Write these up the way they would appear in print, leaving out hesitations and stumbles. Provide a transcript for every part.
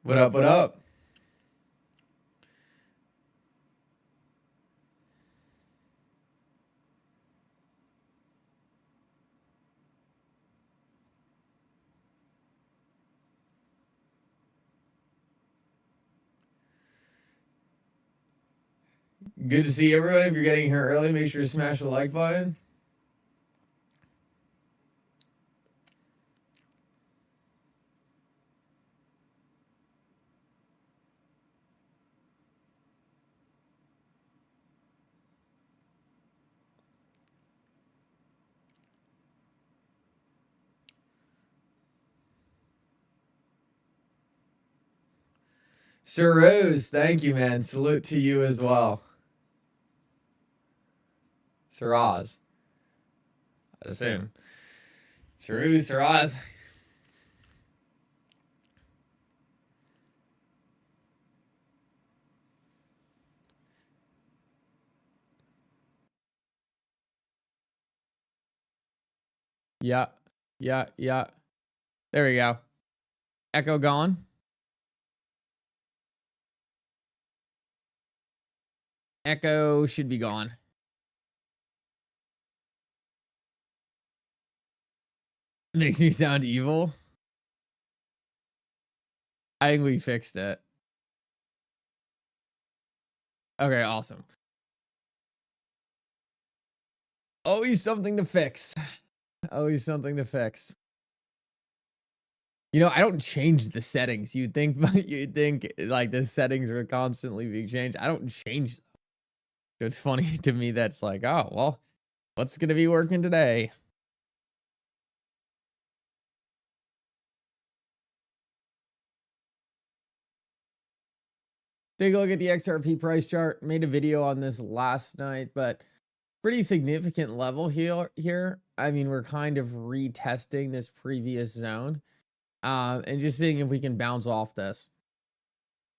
What up, what up? Good to see everyone. If you're getting here early, make sure to smash the like button. Sir Rose, thank you, man. Salute to you as well. Sir Oz, I'd assume. Sir Rose, Sir Oz. Yeah. There we go. Echo gone. Echo should be gone. Makes me sound evil. I think we fixed it. Okay, awesome. Always something to fix. Always something to fix. You know, I don't change the settings. You'd think like the settings are constantly being changed. I don't change them. So it's funny to me that's like, oh, well, what's going to be working today? Take a look at the XRP price chart. Made a video on this last night, but pretty significant level here. I mean, we're kind of retesting this previous zone and just seeing if we can bounce off this.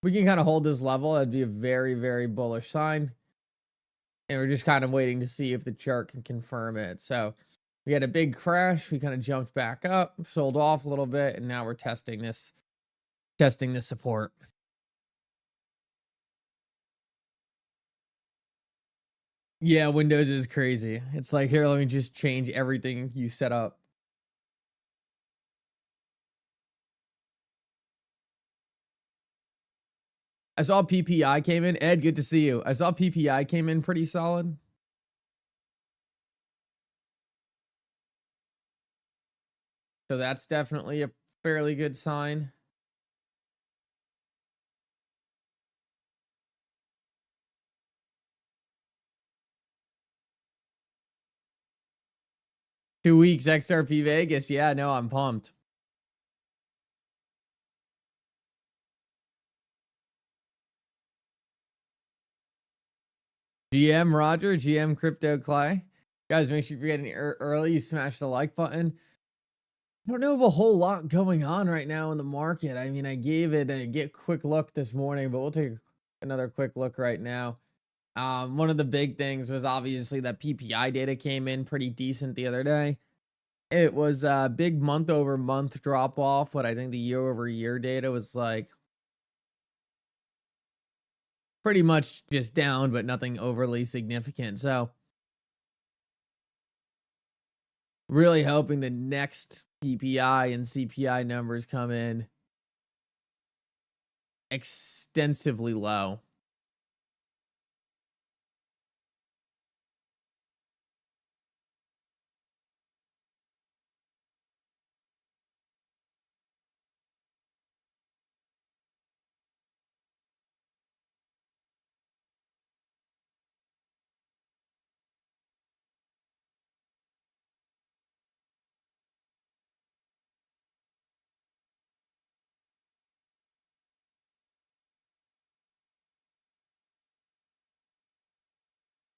If we can kind of hold this level, that'd be a very, very bullish sign. And we're just kind of waiting to see if the chart can confirm it. So we had a big crash. We kind of jumped back up, sold off a little bit, and now we're testing this support. Yeah, Windows is crazy. It's like, here, let me just change everything you set up. I saw PPI came in. Ed, good to see you. I saw PPI came in pretty solid. So that's definitely a fairly good sign. Two weeks XRP Vegas. Yeah, no, I'm pumped. GM Roger, GM Crypto Clay. Guys, make sure if you're getting early, you smash the like button. I don't know of a whole lot going on right now in the market. I mean, I gave it a quick look this morning, but we'll take another quick look right now. One of the big things was obviously that PPI data came in pretty decent the other day. It was a big month-over-month drop-off, but I think the year-over-year data was like pretty much just down, but nothing overly significant. So really hoping the next PPI and CPI numbers come in extensively low.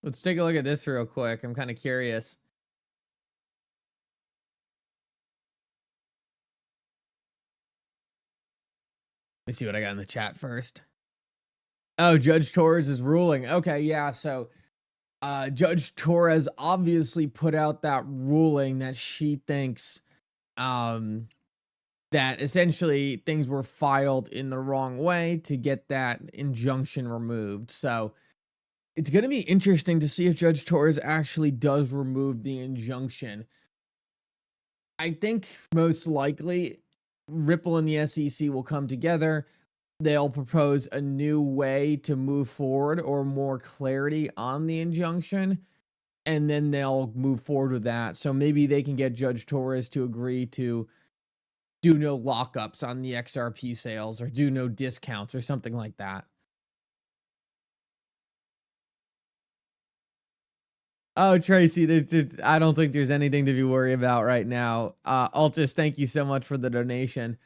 Let's take a look at this real quick. I'm kind of curious. Let me see what I got in the chat first. Oh, Judge Torres is ruling. Okay, yeah, so Judge Torres obviously put out that ruling that she thinks that essentially things were filed in the wrong way to get that injunction removed. So it's going to be interesting to see if Judge Torres actually does remove the injunction. I think most likely Ripple and the SEC will come together. They'll propose a new way to move forward or more clarity on the injunction, and then they'll move forward with that. So maybe they can get Judge Torres to agree to do no lockups on the XRP sales or do no discounts or something like that. Oh, Tracy, I don't think there's anything to be worried about right now. Altus, thank you so much for the donation.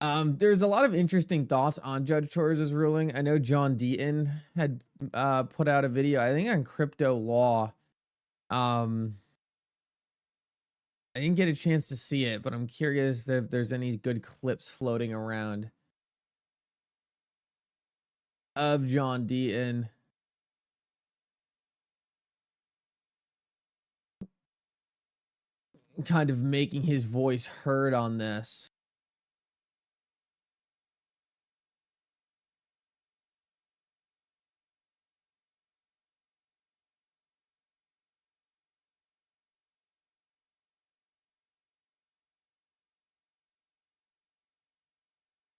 There's a lot of interesting thoughts on Judge Torres' ruling. I know John Deaton had put out a video, I think on crypto law. I didn't get a chance to see it, but I'm curious if there's any good clips floating around of John Deaton. Kind of making his voice heard on this.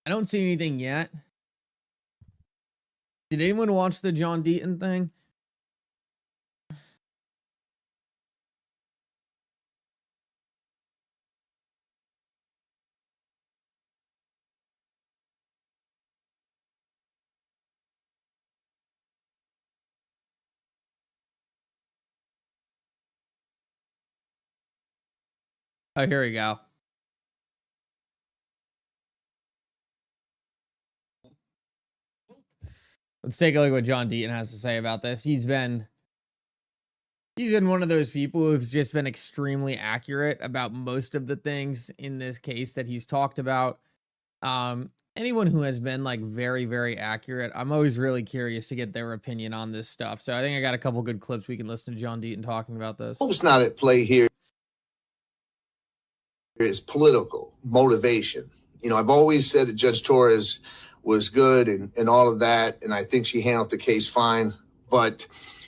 I don't see anything yet. Did anyone watch the John Deaton thing? Oh, here we go. Let's take a look at what John Deaton has to say about this. He's been one of those people who's just been extremely accurate about most of the things in this case that he's talked about. Anyone who has been like very, very accurate, I'm always really curious to get their opinion on this stuff. So I think I got a couple good clips we can listen to John Deaton talking about this. What's not at play here is political motivation. You know, I've always said that Judge Torres was good and all of that, and I think she handled the case fine. But,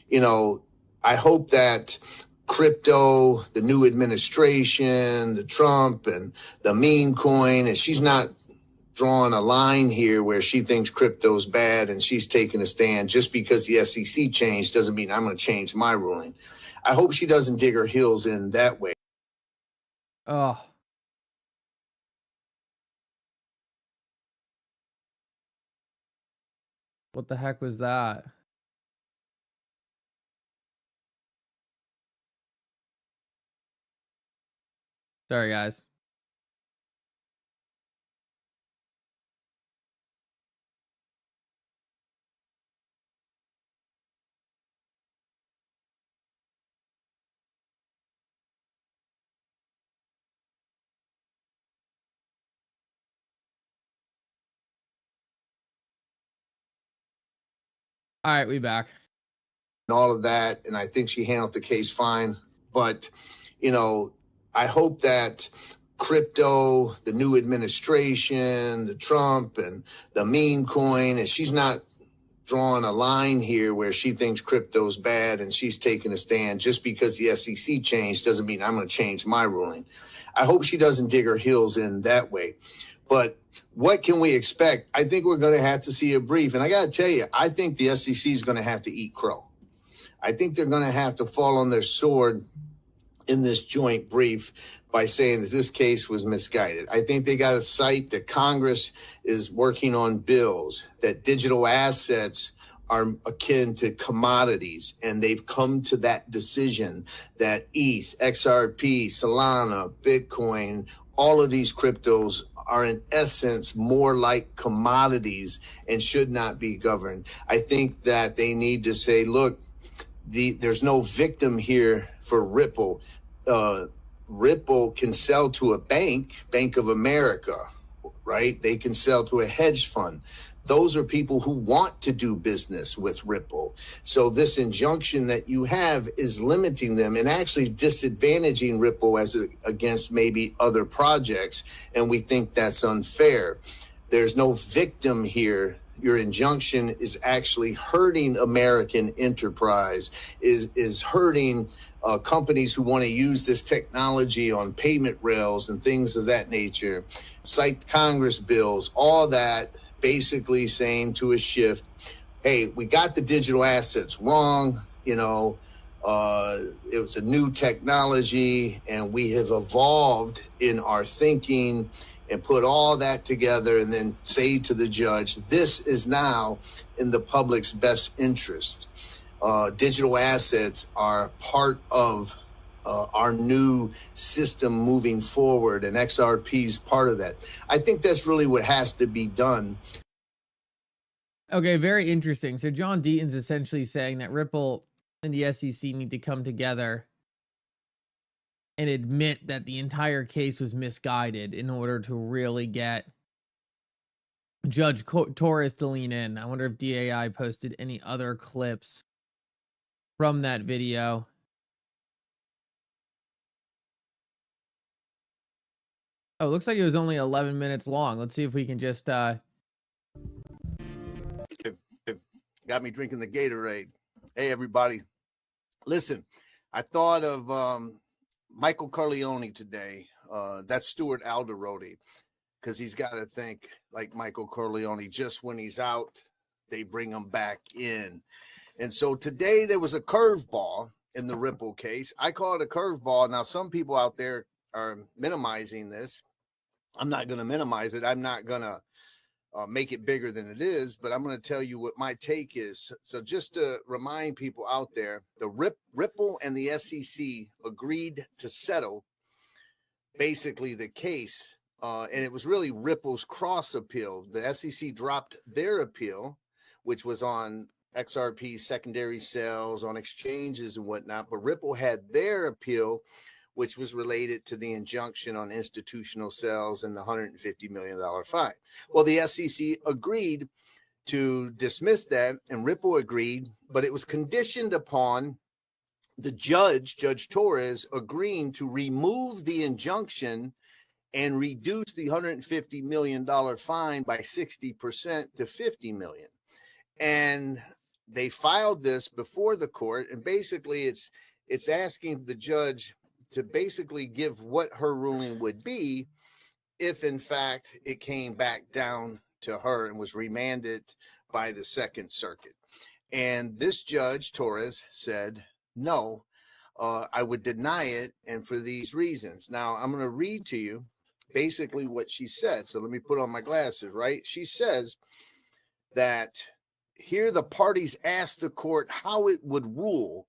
you know, I hope that crypto, the new administration, the Trump and the meme coin, and she's not drawing a line here where she thinks crypto's bad and she's taking a stand. Just because the SEC changed doesn't mean I'm going to change my ruling. I hope she doesn't dig her heels in that way. Oh. What the heck was that? Sorry, guys. All right, we back. And all of that, and I think she handled the case fine. But, you know, I hope that crypto, the new administration, the Trump and the meme coin, and she's not drawing a line here where she thinks crypto's bad and she's taking a stand. Just because the SEC changed doesn't mean I'm going to change my ruling. I hope she doesn't dig her heels in that way. But what can we expect? I think we're going to have to see a brief. And I got to tell you, I think the SEC is going to have to eat crow. I think they're going to have to fall on their sword in this joint brief by saying that this case was misguided. I think they got to cite that Congress is working on bills, that digital assets are akin to commodities, and they've come to that decision that ETH, XRP, Solana, Bitcoin, all of these cryptos are in essence more like commodities and should not be governed. I think that they need to say, look, there's no victim here for Ripple. Ripple can sell to a bank, Bank of America, right? They can sell to a hedge fund. those are people who want to do business with Ripple. So this injunction that you have is limiting them and actually disadvantaging Ripple against maybe other projects. And we think that's unfair. There's no victim here. Your injunction is actually hurting American enterprise, is hurting companies who want to use this technology on payment rails and things of that nature. Cite Congress bills, all that basically saying to a shift, hey, we got the digital assets wrong. It was a new technology and we have evolved in our thinking and put all that together and then say to the judge, this is now in the public's best interest. Digital assets are part of our new system moving forward, and XRP is part of that. I think that's really what has to be done. Okay, very interesting. So John Deaton's essentially saying that Ripple and the SEC need to come together and admit that the entire case was misguided in order to really get Judge Torres to lean in. I wonder if DAI posted any other clips from that video. Oh, it looks like it was only 11 minutes long. Let's see if we can just Got me drinking the Gatorade. Hey, everybody. Listen, I thought of Michael Corleone today. That's Stuart Alderodi, because he's got to think like Michael Corleone. Just when he's out, they bring him back in. And so today there was a curveball in the Ripple case. I call it a curveball. Now, some people out there are minimizing this. I'm not going to minimize it. I'm not going to make it bigger than it is, but I'm going to tell you what my take is. So just to remind people out there, the Ripple and the SEC agreed to settle basically the case. And it was really Ripple's cross appeal. The SEC dropped their appeal, which was on XRP secondary sales on exchanges and whatnot. But Ripple had their appeal, which was related to the injunction on institutional sales and the $150 million fine. Well, the SEC agreed to dismiss that, and Ripple agreed, but it was conditioned upon the judge, Judge Torres, agreeing to remove the injunction and reduce the $150 million fine by 60% to $50 million. And they filed this before the court, and basically it's asking the judge to basically give what her ruling would be if, in fact, it came back down to her and was remanded by the Second Circuit. And this judge, Torres, said, no, I would deny it, and for these reasons. Now, I'm going to read to you basically what she said. So let me put on my glasses, right? She says that here the parties asked the court how it would rule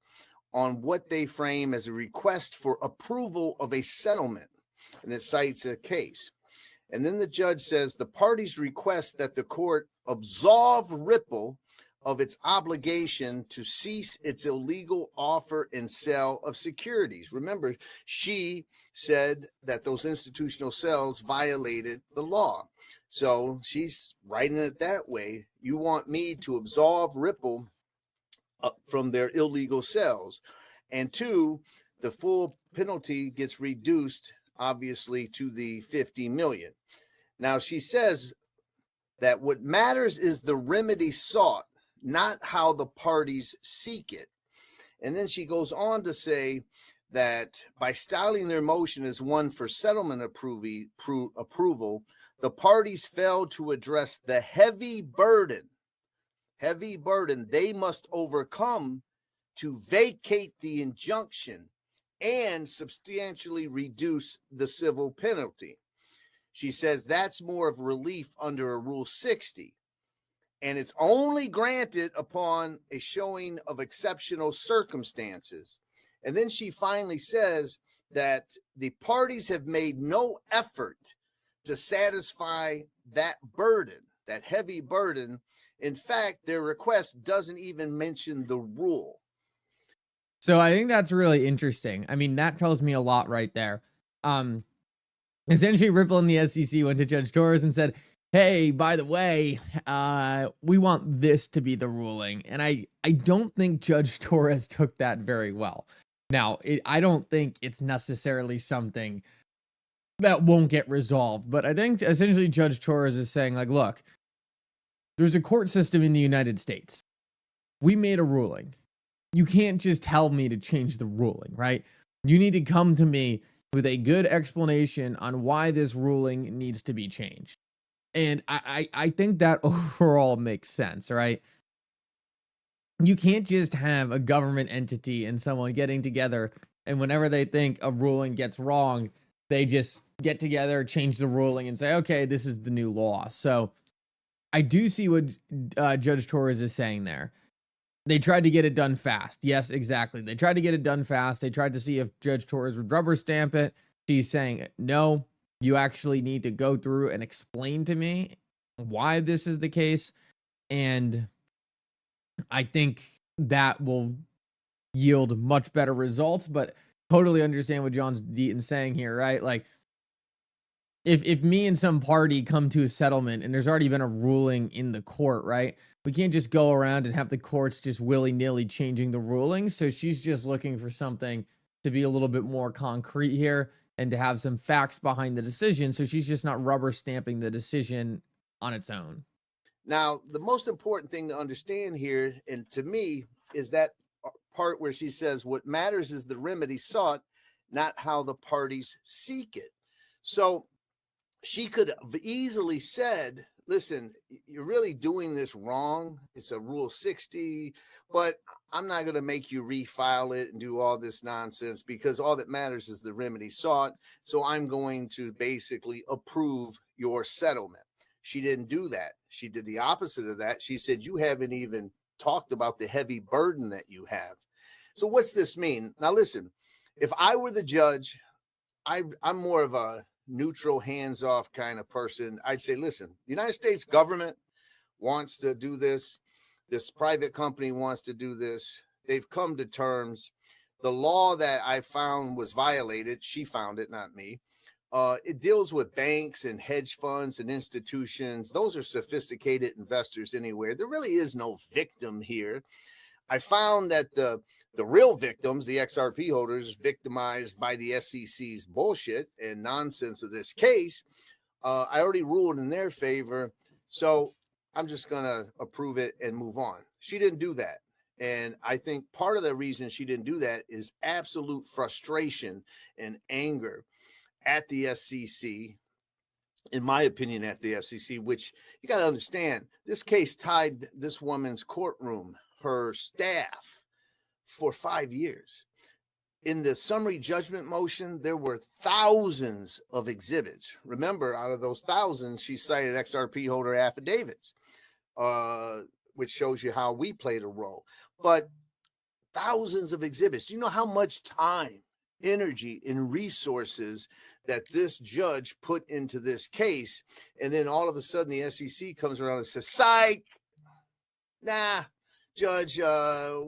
on what they frame as a request for approval of a settlement, and it cites a case. And then the judge says the parties request that the court absolve Ripple of its obligation to cease its illegal offer and sale of securities. Remember, she said that those institutional sales violated the law. So she's writing it that way. You want me to absolve Ripple from their illegal sales. And two, the full penalty gets reduced, obviously, to the $50 million. Now, she says that what matters is the remedy sought, not how the parties seek it. And then she goes on to say that by styling their motion as one for settlement approval, the parties failed to address the heavy burden they must overcome to vacate the injunction and substantially reduce the civil penalty. She says that's more of relief under a Rule 60, and it's only granted upon a showing of exceptional circumstances. And then she finally says that the parties have made no effort to satisfy that burden, that heavy burden. In fact, their request doesn't even mention the rule. So I think that's really interesting. I mean, that tells me a lot right there. Essentially, Ripple and the SEC went to Judge Torres and said, hey, by the way, we want this to be the ruling. And I don't think Judge Torres took that very well. Now, I don't think it's necessarily something that won't get resolved, but I think essentially Judge Torres is saying, like, look, there's a court system in the United States. We made a ruling. You can't just tell me to change the ruling, right? You need to come to me with a good explanation on why this ruling needs to be changed. And I think that overall makes sense, right? You can't just have a government entity and someone getting together, and whenever they think a ruling gets wrong, they just get together, change the ruling, and say, okay, this is the new law. So I do see what Judge Torres is saying there. They tried to get it done fast. Yes, exactly. They tried to get it done fast. They tried to see if Judge Torres would rubber stamp it. She's saying, no, you actually need to go through and explain to me why this is the case. And I think that will yield much better results, but totally understand what John's Deaton saying here, right? Like, if me and some party come to a settlement and there's already been a ruling in the court, right? We can't just go around and have the courts just willy-nilly changing the ruling. So she's just looking for something to be a little bit more concrete here and to have some facts behind the decision. So she's just not rubber stamping the decision on its own. Now, the most important thing to understand here, and to me, is that part where she says what matters is the remedy sought, not how the parties seek it. So she could have easily said, listen, you're really doing this wrong. It's a Rule 60, but I'm not going to make you refile it and do all this nonsense, because all that matters is the remedy sought. So I'm going to basically approve your settlement. She didn't do that. She did the opposite of that. She said, you haven't even talked about the heavy burden that you have. So what's this mean? Now, listen, if I were the judge, I'm more of a neutral, hands-off kind of person. I'd say, listen, the United States government wants to do this. This private company wants to do this. They've come to terms. The law that I found was violated. She found it, not me. It deals with banks and hedge funds and institutions. Those are sophisticated investors anywhere. There really is no victim here. I found that the real victims, the XRP holders, victimized by the SEC's bullshit and nonsense of this case, I already ruled in their favor. So I'm just going to approve it and move on. She didn't do that. And I think part of the reason she didn't do that is absolute frustration and anger at the SEC, in my opinion, at the SEC, which you got to understand, this case tied this woman's courtroom, her staff, for 5 years. In the summary judgment motion, there were thousands of exhibits. Remember, out of those thousands, she cited XRP holder affidavits, which shows you how we played a role. But thousands of exhibits. Do you know how much time, energy, and resources that this judge put into this case? And then all of a sudden the SEC comes around and says, psych, nah, judge,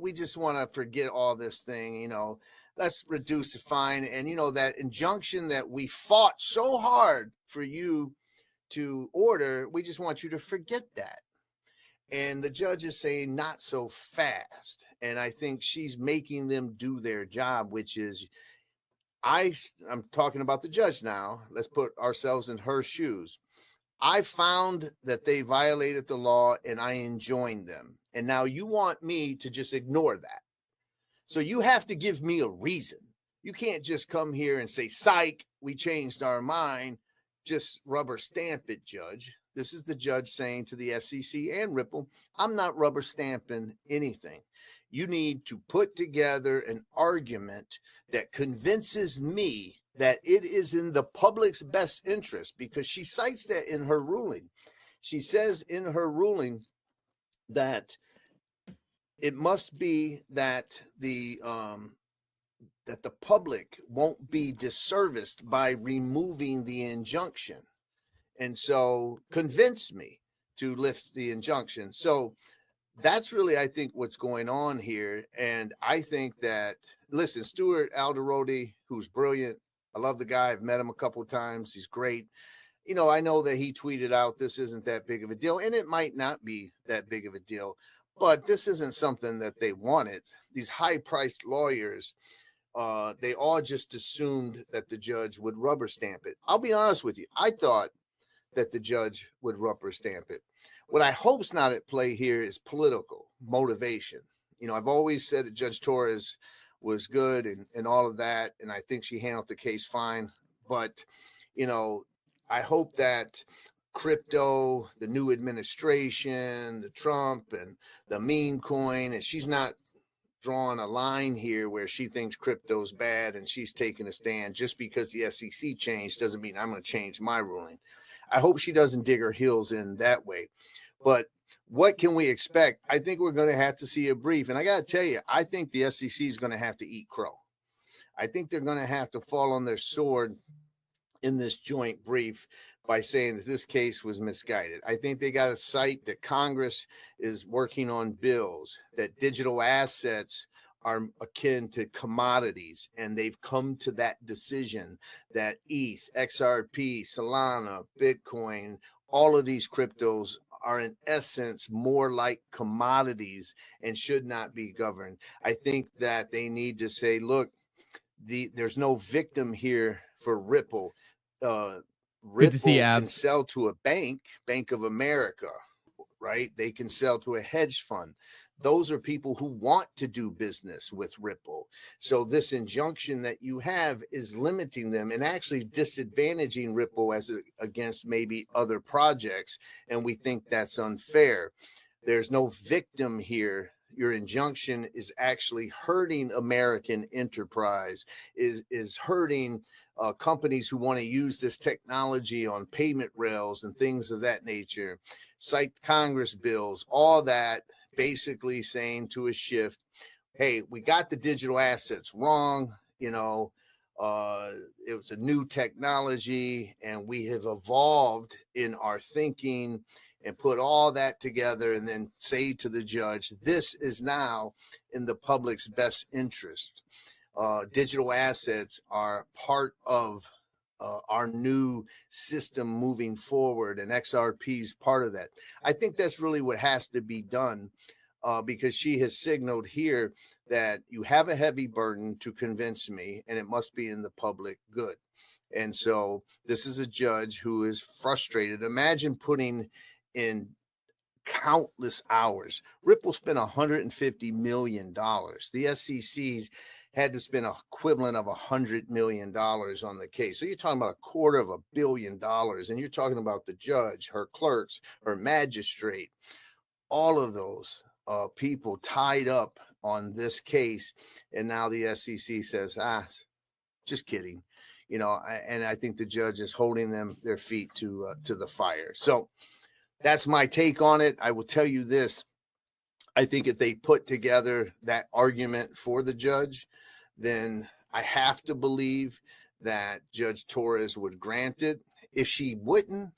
we just want to forget all this thing, let's reduce the fine. And that injunction that we fought so hard for you to order, we just want you to forget that. And the judge is saying, not so fast. And I think she's making them do their job, which is, I'm talking about the judge now. Let's put ourselves in her shoes. I found that they violated the law and I enjoined them. And now you want me to just ignore that. So you have to give me a reason. You can't just come here and say, psych, we changed our mind. Just rubber stamp it, judge. This is the judge saying to the SEC and Ripple, I'm not rubber stamping anything. You need to put together an argument that convinces me that it is in the public's best interest, because she cites that in her ruling. She says in her ruling that it must be that the public won't be disserviced by removing the injunction. And so convince me to lift the injunction. So that's really, I think, what's going on here. And I think that, listen, Stuart Alderodi, who's brilliant. I love the guy. I've met him a couple of times. He's great. you know, I know that he tweeted out this isn't that big of a deal, and it might not be that big of a deal, but this isn't something that they wanted. These high-priced lawyers, they all just assumed that the judge would rubber stamp it. I'll be honest with you. I thought that the judge would rubber stamp it. What I hope's not at play here is political motivation. You know, I've always said that Judge Torres was good and all of that, and I think she handled the case fine. But, you know, I hope that crypto, the new administration, the Trump and the meme coin, and she's not drawing a line here where she thinks crypto's bad and she's taking a stand. Just because the SEC changed doesn't mean I'm going to change my ruling. I hope she doesn't dig her heels in that way. But what can we expect? I think we're going to have to see a brief. And I got to tell you, I think the SEC is going to have to eat crow. I think they're going to have to fall on their sword in this joint brief by saying that this case was misguided. I think they got to cite that Congress is working on bills, that digital assets are akin to commodities, and they've come to that decision that ETH, XRP, Solana, Bitcoin, all of these cryptos are in essence more like commodities and should not be governed. I think that they need to say, look, there's no victim here for Ripple. Ripple can sell to a bank, Bank of America, right? They can sell to a hedge fund. Those are people who want to do business with Ripple. So this injunction that you have is limiting them and actually disadvantaging Ripple against maybe other projects. And we think that's unfair. There's no victim here. Your injunction is actually hurting American enterprise, is hurting companies who want to use this technology on payment rails and things of that nature. Cite Congress bills, all that basically saying to a shift, hey, we got the digital assets wrong. You know, it was a new technology and we have evolved in our thinking and put all that together and then say to the judge, this is now in the public's best interest. Digital assets are part of our new system moving forward, and XRP is part of that. I think that's really what has to be done because she has signaled here that you have a heavy burden to convince me, and it must be in the public good. And so this is a judge who is frustrated. Imagine putting in countless hours. Ripple spent $150 million. The SEC had to spend an equivalent of $100 million on the case. So you're talking about $250 million, and you're talking about the judge, her clerks, her magistrate, all of those people tied up on this case. And now the SEC says, just kidding. You know, and I think the judge is holding their feet to the fire. So that's my take on it. I will tell you this. I think if they put together that argument for the judge, then I have to believe that Judge Torres would grant it. If she wouldn't,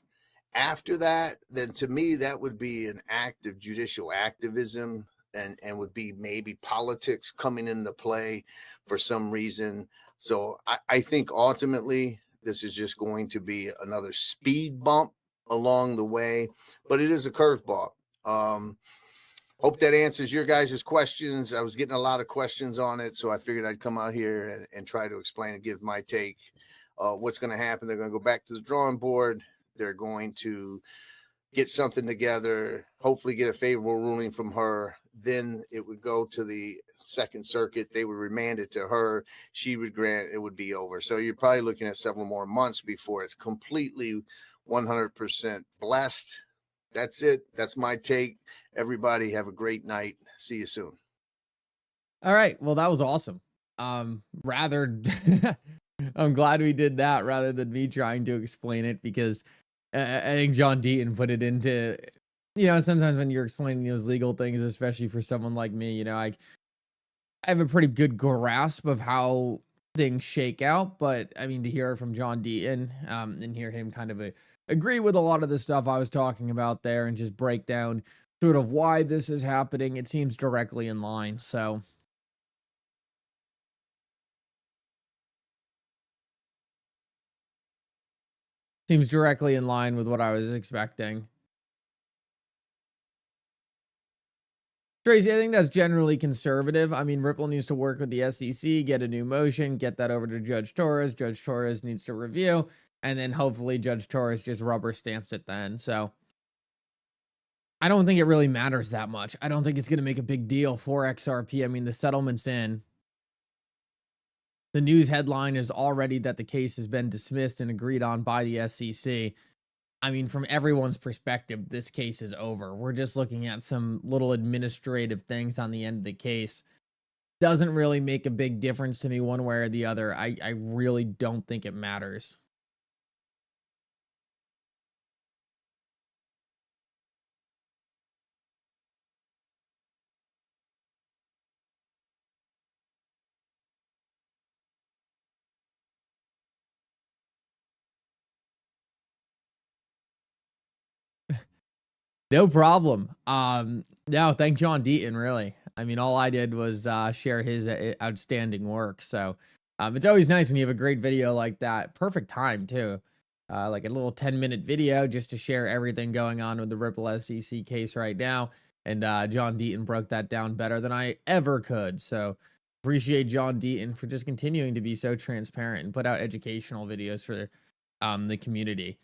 after that, then to me, that would be an act of judicial activism and would be maybe politics coming into play for some reason. So I think ultimately this is just going to be another speed bump along the way, but it is a curveball. Hope that answers your guys' questions. I was getting a lot of questions on it, so I figured I'd come out here and try to explain and give my take. What's going to happen? They're going to go back to the drawing board. They're going to get something together, hopefully get a favorable ruling from her. Then it would go to the Second Circuit. They would remand it to her. She would grant, it would be over. So you're probably looking at several more months before it's completely 100% blessed. That's it. That's my take. Everybody have a great night. See you soon. All right. Well, that was awesome. I'm glad we did that rather than me trying to explain it, because I think John Deaton put it into, you know, sometimes when you're explaining those legal things, especially for someone like me, you know, I have a pretty good grasp of how things shake out, but I mean, to hear it from John Deaton, and hear him kind of agree with a lot of the stuff I was talking about there and just break down sort of why this is happening, it seems directly in line. So Seems directly in line with what I was expecting. Tracy, I think that's generally conservative. I mean, Ripple needs to work with the SEC, get a new motion, get that over to Judge Torres. Judge Torres needs to review, and then hopefully Judge Torres just rubber stamps it then. So I don't think it really matters that much. I don't think it's going to make a big deal for XRP. I mean, the settlement's in. The news headline is already that the case has been dismissed and agreed on by the SEC. I mean, from everyone's perspective, this case is over. We're just looking at some little administrative things on the end of the case. Doesn't really make a big difference to me one way or the other. I really don't think it matters. No problem. No, thank John Deaton, really. I mean, all I did was share his outstanding work. So it's always nice when you have a great video like that. Perfect time, too. Like a little 10-minute video just to share everything going on with the Ripple SEC case right now. And John Deaton broke that down better than I ever could. So appreciate John Deaton for just continuing to be so transparent and put out educational videos for the community.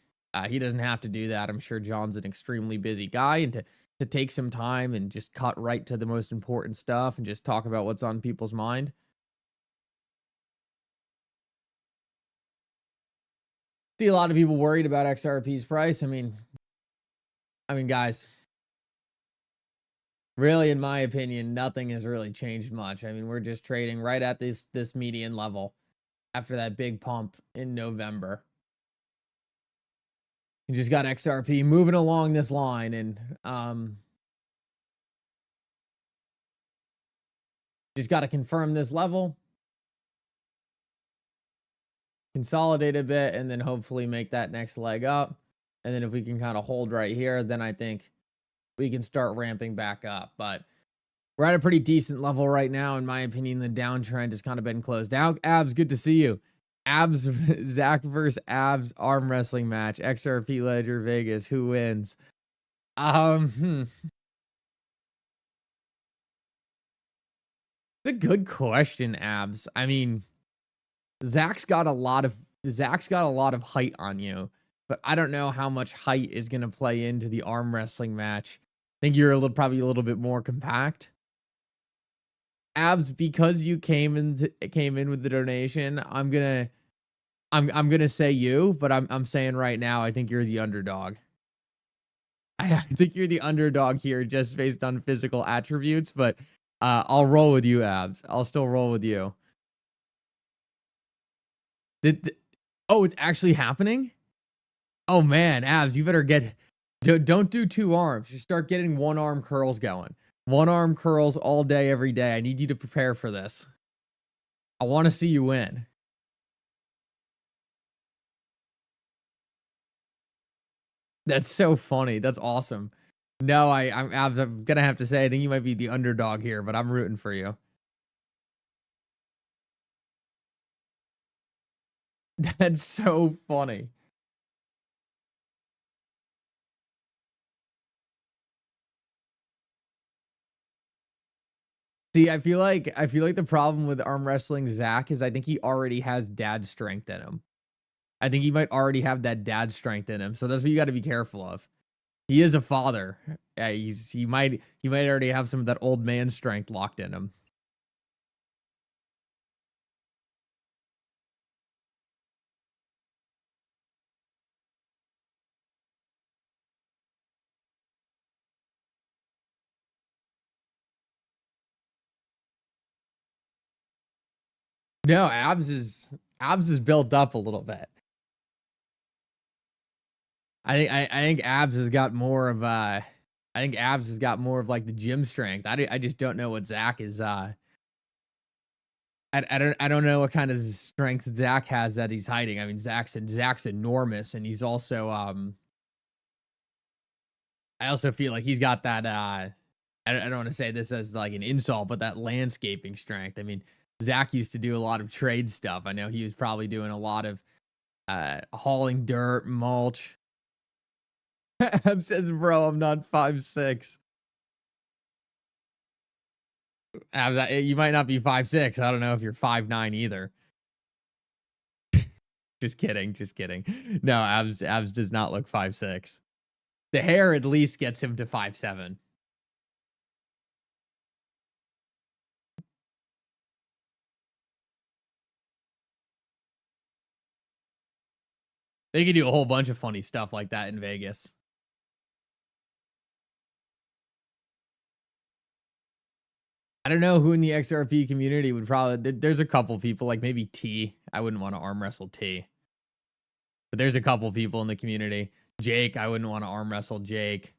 He doesn't have to do that. I'm sure John's an extremely busy guy, and to take some time and just cut right to the most important stuff and just talk about what's on people's mind. See a lot of people worried about XRP's price. I mean, guys, really, in my opinion, nothing has really changed much. I mean, we're just trading right at this median level after that big pump in November. You just got XRP moving along this line, and just got to confirm this level, consolidate a bit, and then hopefully make that next leg up. And then if we can kind of hold right here, then I think we can start ramping back up. But we're at a pretty decent level right now. In my opinion, the downtrend has kind of been closed out. Abs, good to see you. Abs, Zach versus Abs arm wrestling match. XRP Ledger Vegas. Who wins? It's a good question, Abs. I mean, Zach's got a lot of height on you, but I don't know how much height is going to play into the arm wrestling match. I think you're probably a little bit more compact. Abs, because you came in with the donation, I'm gonna say you, but I'm saying right now, I think you're the underdog. I think you're the underdog here just based on physical attributes, but I'll roll with you, Abs. I'll still roll with you. Oh, it's actually happening? Oh man, Abs, you better don't do two arms. Just start getting one arm curls going. One arm curls all day, every day. I need you to prepare for this. I want to see you win. That's so funny. That's awesome. No, I'm gonna have to say, I think you might be the underdog here, but I'm rooting for you. That's so funny. See, I feel like the problem with arm wrestling Zach is I think he already has dad strength in him. I think he might already have that dad strength in him. So that's what you got to be careful of. He is a father. Yeah, he might already have some of that old man strength locked in him. No, Abs is built up a little bit. I think Abs has got more of like the gym strength. I just don't know what Zach is I don't know what kind of strength Zach has that he's hiding. I mean, Zach's enormous, and he's also I also feel like he's got that I don't want to say this as like an insult, but that landscaping strength. I mean, Zach used to do a lot of trade stuff. I know he was probably doing a lot of hauling dirt, mulch. Ab says, bro, I'm not 5'6". Abs, you might not be 5'6". I don't know if you're 5'9" either. Just kidding, just kidding. No, Abs does not look 5'6". The hair at least gets him to 5'7". They could do a whole bunch of funny stuff like that in Vegas. I don't know who in the XRP community would probably... There's a couple people, like maybe T. I wouldn't want to arm wrestle T. But there's a couple people in the community. Jake, I wouldn't want to arm wrestle Jake.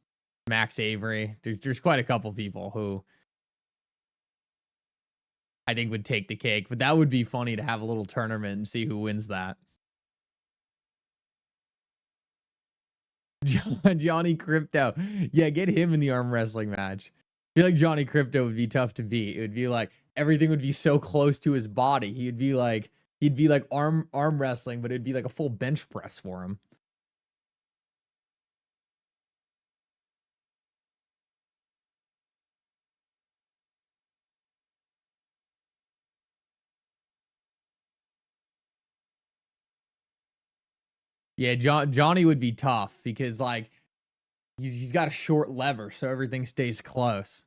Max Avery. There's quite a couple people who I think would take the cake. But that would be funny to have a little tournament and see who wins that. Johnny Crypto. Yeah, get him in the arm wrestling match. I feel like Johnny Crypto would be tough to beat. It would be like everything would be so close to his body. He'd be like arm wrestling, but it'd be like a full bench press for him. Yeah, Johnny would be tough because like he's got a short lever, so everything stays close.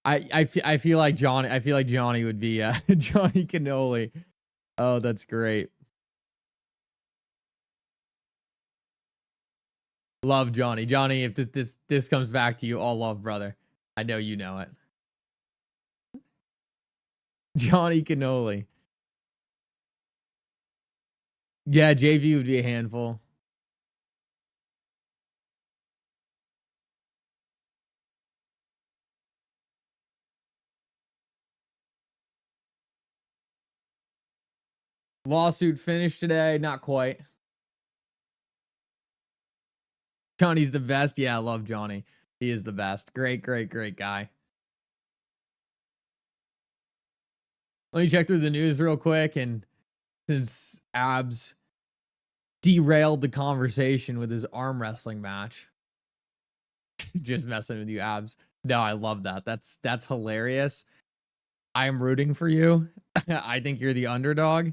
I feel like Johnny would be Johnny Cannoli. Oh, that's great. Love Johnny. Johnny, if this comes back to you, all love, brother. I know you know it. Johnny Cannoli. Yeah, JV would be a handful. Lawsuit finished today? Not quite. Johnny's the best. Yeah, I love Johnny. He is the best. Great guy. Let me check through the news real quick. And since Abs derailed the conversation with his arm wrestling match, just messing with you, Abs. No, I love that. That's hilarious. I am rooting for you. I think you're the underdog.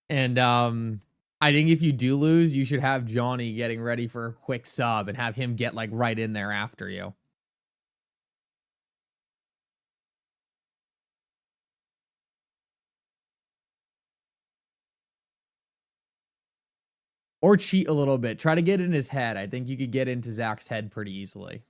And I think if you do lose, you should have Johnny getting ready for a quick sub and have him get like right in there after you. Or cheat a little bit. Try to get in his head. I think you could get into Zach's head pretty easily.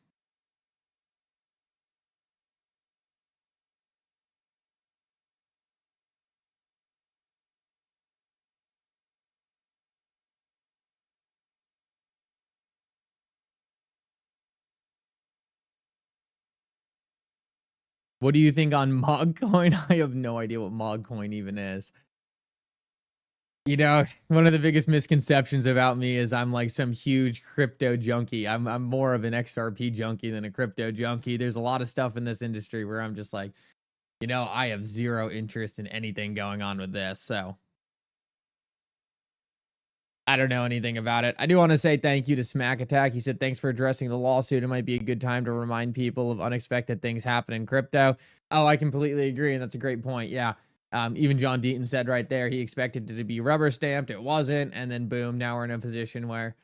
What do you think on Mogcoin? I have no idea what Mogcoin even is. You know, one of the biggest misconceptions about me is I'm like some huge crypto junkie. I'm more of an XRP junkie than a crypto junkie. There's a lot of stuff in this industry where I'm just like, you know, I have zero interest in anything going on with this. So I don't know anything about it. I do want to say thank you to Smack Attack. He said, thanks for addressing the lawsuit. It might be a good time to remind people of unexpected things happen in crypto. Oh, I completely agree. And that's a great point. Yeah. Even John Deaton said right there, he expected it to be rubber stamped. It wasn't. And then boom, now we're in a position where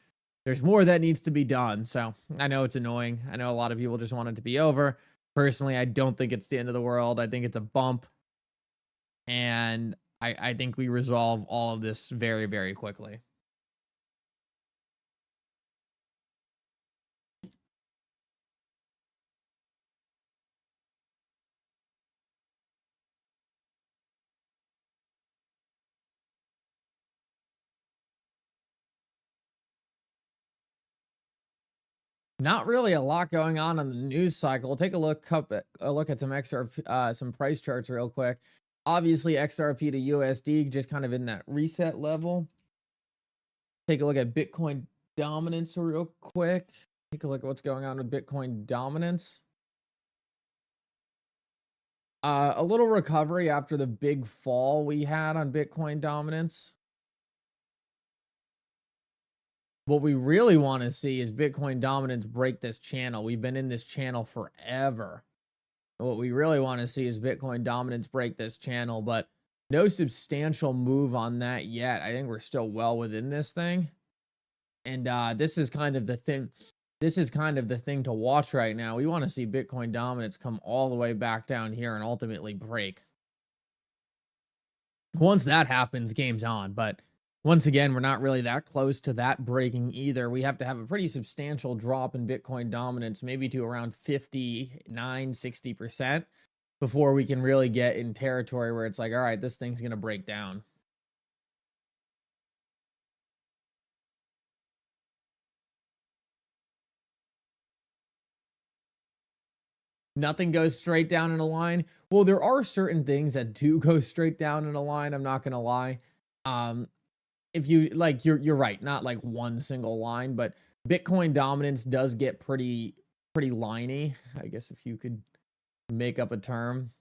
there's more that needs to be done. So I know it's annoying. I know a lot of people just want it to be over. Personally, I don't think it's the end of the world. I think it's a bump. And I think we resolve all of this very, very quickly. Not really a lot going on the news cycle. Take a look at some XRP, some price charts real quick. Obviously, XRP to USD just kind of in that reset level. Take a look at Bitcoin dominance real quick. Take a look at what's going on with Bitcoin dominance. A little recovery after the big fall we had on Bitcoin dominance. What we really want to see is Bitcoin dominance break this channel. We've been in this channel forever. What we really want to see is Bitcoin dominance break this channel, but no substantial move on that yet. I think we're still well within this thing. And this is kind of the thing. This is kind of the thing to watch right now. We want to see Bitcoin dominance come all the way back down here and ultimately break. Once that happens, game's on. But once again, we're not really that close to that breaking either. We have to have a pretty substantial drop in Bitcoin dominance, maybe to around 59, 60%, before we can really get in territory where it's like, all right, this thing's going to break down. Nothing goes straight down in a line. Well, there are certain things that do go straight down in a line. I'm not going to lie. If you like, you're right. Not like one single line, but Bitcoin dominance does get pretty liney. I guess if you could make up a term.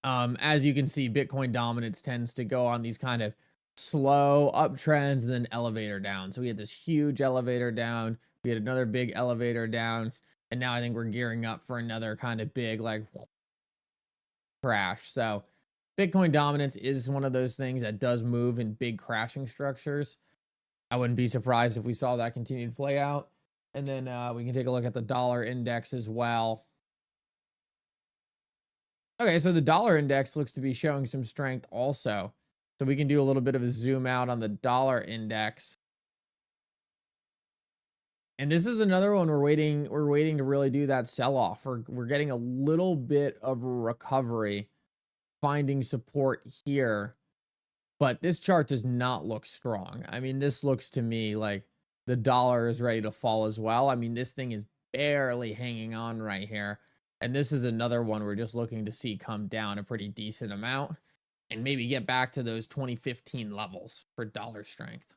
As you can see, Bitcoin dominance tends to go on these kind of slow uptrends and then elevator down. So we had this huge elevator down. We had another big elevator down. And now I think we're gearing up for another kind of big like crash. So Bitcoin dominance is one of those things that does move in big crashing structures. I wouldn't be surprised if we saw that continue to play out. And then we can take a look at the dollar index as well. Okay, so the dollar index looks to be showing some strength also. So we can do a little bit of a zoom out on the dollar index. And this is another one we're waiting to really do that sell-off. We're getting a little bit of a recovery, finding support here. But this chart does not look strong. I mean, this looks to me like the dollar is ready to fall as well. I mean, this thing is barely hanging on right here. And this is another one we're just looking to see come down a pretty decent amount and maybe get back to those 2015 levels for dollar strength.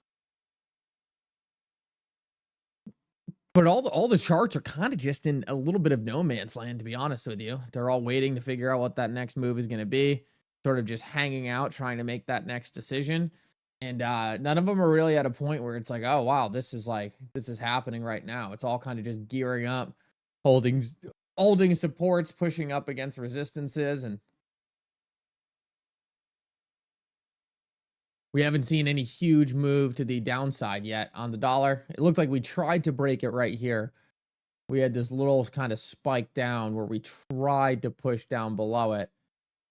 But all the charts are kind of just in a little bit of no man's land, to be honest with you. They're all waiting to figure out what that next move is going to be, sort of just hanging out, trying to make that next decision. And none of them are really at a point where it's like, oh, wow, this is happening right now. It's all kind of just gearing up, holding supports, pushing up against resistances, and we haven't seen any huge move to the downside yet on the dollar. It looked like we tried to break it right here. We had this little kind of spike down where we tried to push down below it.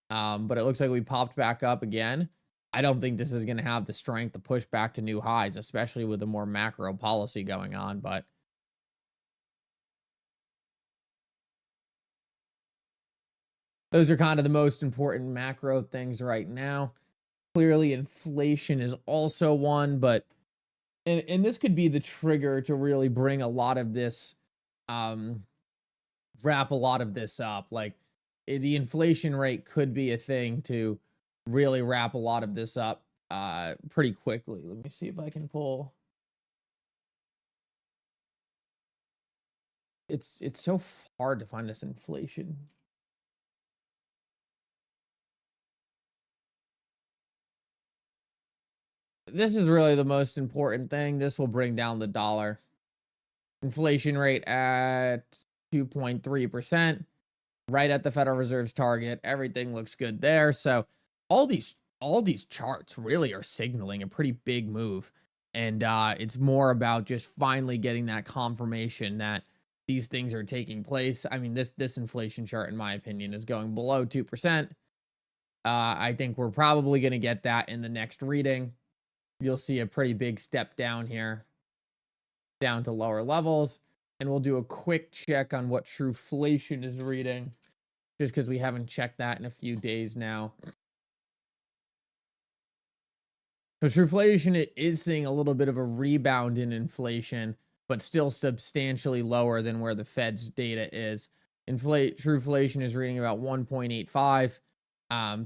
But it looks like we popped back up again. I don't think this is going to have the strength to push back to new highs, especially with the more macro policy going on. But those are kind of the most important macro things right now. Clearly, inflation is also one, but and this could be the trigger to really bring a lot of this, wrap a lot of this up. Like the inflation rate could be a thing to really wrap a lot of this up pretty quickly. Let me see if I can pull. It's so hard to find this inflation. This is really the most important thing. This will bring down the dollar. Inflation rate at 2.3%, right at the Federal Reserve's target. Everything looks good there. So all these charts really are signaling a pretty big move. And it's more about just finally getting that confirmation that these things are taking place. I mean, this inflation chart, in my opinion, is going below 2%. I think we're probably going to get that in the next reading. You'll see a pretty big step down here, down to lower levels. And we'll do a quick check on what Trueflation is reading, just because we haven't checked that in a few days now. So Trueflation is seeing a little bit of a rebound in inflation, but still substantially lower than where the Fed's data is. Trueflation is reading about 1.85.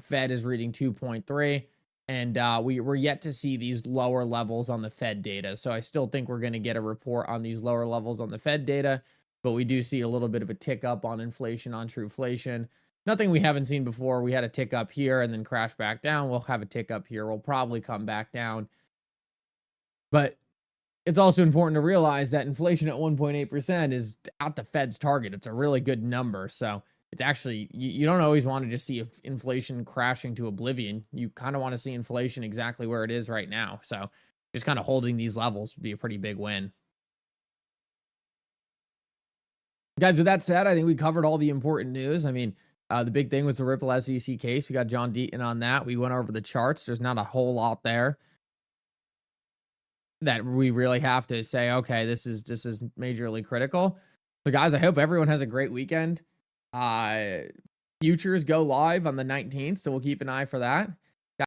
Fed is reading 2.3. And we're yet to see these lower levels on the Fed data. So I still think we're going to get a report on these lower levels on the Fed data. But we do see a little bit of a tick up on inflation on Trueflation. nothing we haven't seen before. We had a tick up here and then crash back down. We'll have a tick up here. We'll probably come back down. But it's also important to realize that inflation at 1.8% is at the Fed's target. It's a really good number. So it's actually, you don't always want to just see inflation crashing to oblivion. You kind of want to see inflation exactly where it is right now. So just kind of holding these levels would be a pretty big win. Guys, with that said, I think we covered all the important news. I mean, the big thing was the Ripple SEC case. We got John Deaton on that. We went over the charts. There's not a whole lot there that we really have to say, okay, this is majorly critical. So guys, I hope everyone has a great weekend. Futures go live on the 19th, so we'll keep an eye for that.